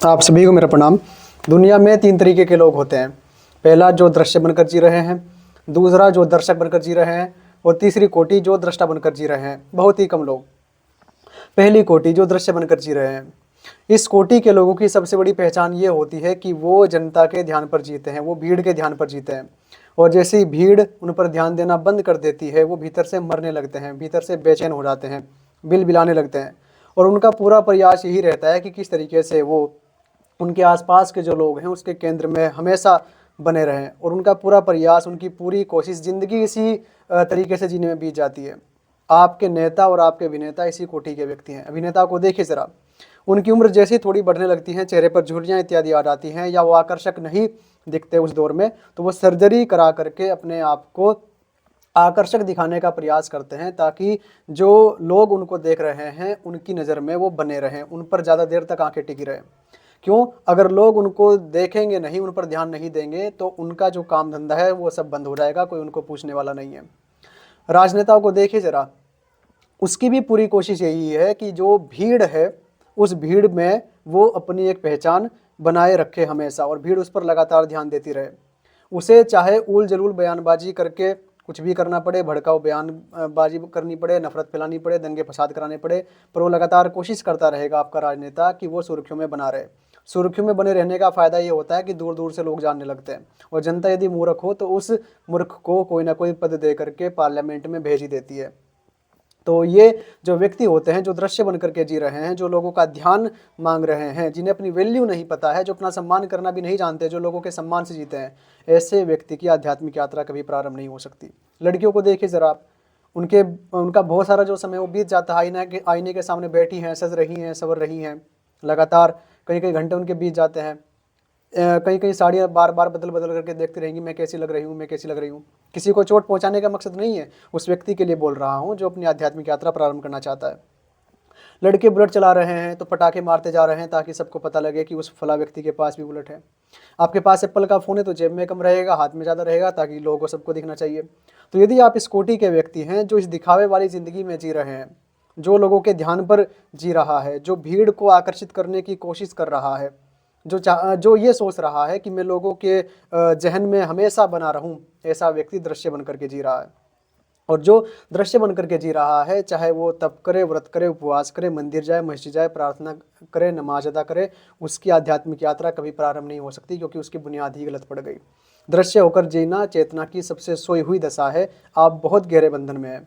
आप सभी को मेरा प्रणाम। दुनिया में 3 तरीके के लोग होते हैं। पहला जो दृश्य बनकर जी रहे हैं, दूसरा जो दर्शक बनकर जी रहे हैं, और तीसरी कोटि जो दृष्टा बनकर जी रहे हैं। बहुत ही कम लोग। पहली कोटि जो दृश्य बनकर जी रहे हैं, इस कोटि के लोगों की सबसे बड़ी पहचान ये होती है कि वो जनता के ध्यान पर जीते हैं, वो भीड़ के ध्यान पर जीते हैं। और जैसे ही भीड़ उन पर ध्यान देना बंद कर देती है, वो भीतर से मरने लगते हैं, भीतर से बेचैन हो जाते हैं, बिल बिलाने लगते हैं। और उनका पूरा प्रयास यही रहता है कि किस तरीके से वो उनके आसपास के जो लोग हैं उसके केंद्र में हमेशा बने रहें। और उनका पूरा प्रयास, उनकी पूरी कोशिश, ज़िंदगी इसी तरीके से जीने में बीत जाती है। आपके नेता और आपके अभिनेता इसी कोटि के व्यक्ति हैं। अभिनेता को देखिए ज़रा, उनकी उम्र जैसे ही थोड़ी बढ़ने लगती है, चेहरे पर झुर्रियाँ इत्यादि आ जाती हैं, या वो आकर्षक नहीं दिखते उस दौर में, तो वो सर्जरी करा करके अपने आप को आकर्षक दिखाने का प्रयास करते हैं, ताकि जो लोग उनको देख रहे हैं उनकी नज़र में वो बने रहें, उन पर ज़्यादा देर तक आंखें टिकी रहें। क्यों? अगर लोग उनको देखेंगे नहीं, उन पर ध्यान नहीं देंगे, तो उनका जो काम धंधा है वो सब बंद हो जाएगा, कोई उनको पूछने वाला नहीं है। राजनेताओं को देखिए ज़रा, उसकी भी पूरी कोशिश यही है कि जो भीड़ है, उस भीड़ में वो अपनी एक पहचान बनाए रखे हमेशा, और भीड़ उस पर लगातार ध्यान देती रहे। उसे चाहे उल जलूल बयानबाजी करके कुछ भी करना पड़े, भड़काऊ बयानबाजी करनी पड़े, नफरत फैलानी पड़े, दंगे फसाद कराने पड़े, पर वो लगातार कोशिश करता रहेगा आपका राजनेता कि वो सुर्खियों में बना रहे। सुर्खियों में बने रहने का फ़ायदा ये होता है कि दूर दूर से लोग जानने लगते हैं, और जनता यदि मूर्ख हो तो उस मूर्ख को कोई ना कोई पद दे करके पार्लियामेंट में भेज ही देती है। तो ये जो व्यक्ति होते हैं, जो दृश्य बन करके जी रहे हैं, जो लोगों का ध्यान मांग रहे हैं, जिन्हें अपनी वैल्यू नहीं पता है, जो अपना सम्मान करना भी नहीं जानते, जो लोगों के सम्मान से जीते हैं, ऐसे व्यक्ति की आध्यात्मिक यात्रा कभी प्रारंभ नहीं हो सकती। लड़कियों को देखिए ज़रा आप, उनका बहुत सारा जो समय वो बीत जाता है, आईने के सामने बैठी हैं, सज रही हैं, संवर रही हैं, लगातार कई कई घंटे उनके बीत जाते हैं। कई कई साड़ियाँ बार बार बदल बदल करके देखती रहेंगी, मैं कैसी लग रही हूँ, मैं कैसी लग रही हूँ। किसी को चोट पहुँचाने का मकसद नहीं है, उस व्यक्ति के लिए बोल रहा हूँ जो अपनी आध्यात्मिक यात्रा प्रारंभ करना चाहता है। लड़के बुलेट चला रहे हैं तो पटाखे मारते जा रहे हैं, ताकि सबको पता लगे कि उस फला व्यक्ति के पास भी बुलेट है। आपके पास एप्पल का फ़ोन है तो जेब में कम रहेगा, हाथ में ज़्यादा रहेगा, ताकि लोगों को सबको दिखना चाहिए। तो यदि आप इस कोटि के व्यक्ति हैं जो इस दिखावे वाली ज़िंदगी में जी रहे हैं, जो लोगों के ध्यान पर जी रहा है, जो भीड़ को आकर्षित करने की कोशिश कर रहा है, जो ये सोच रहा है कि मैं लोगों के जहन में हमेशा बना रहूं, ऐसा व्यक्ति दृश्य बन करके जी रहा है। और जो दृश्य बन करके जी रहा है, चाहे वो तप करे, व्रत करे, उपवास करे, मंदिर जाए, मस्जिद जाए, प्रार्थना करे, नमाज अदा करे, उसकी आध्यात्मिक यात्रा कभी प्रारंभ नहीं हो सकती, क्योंकि उसकी बुनियाद ही गलत पड़ गई। दृश्य होकर जीना चेतना की सबसे सोई हुई दशा है। आप बहुत गहरे बंधन में हैं।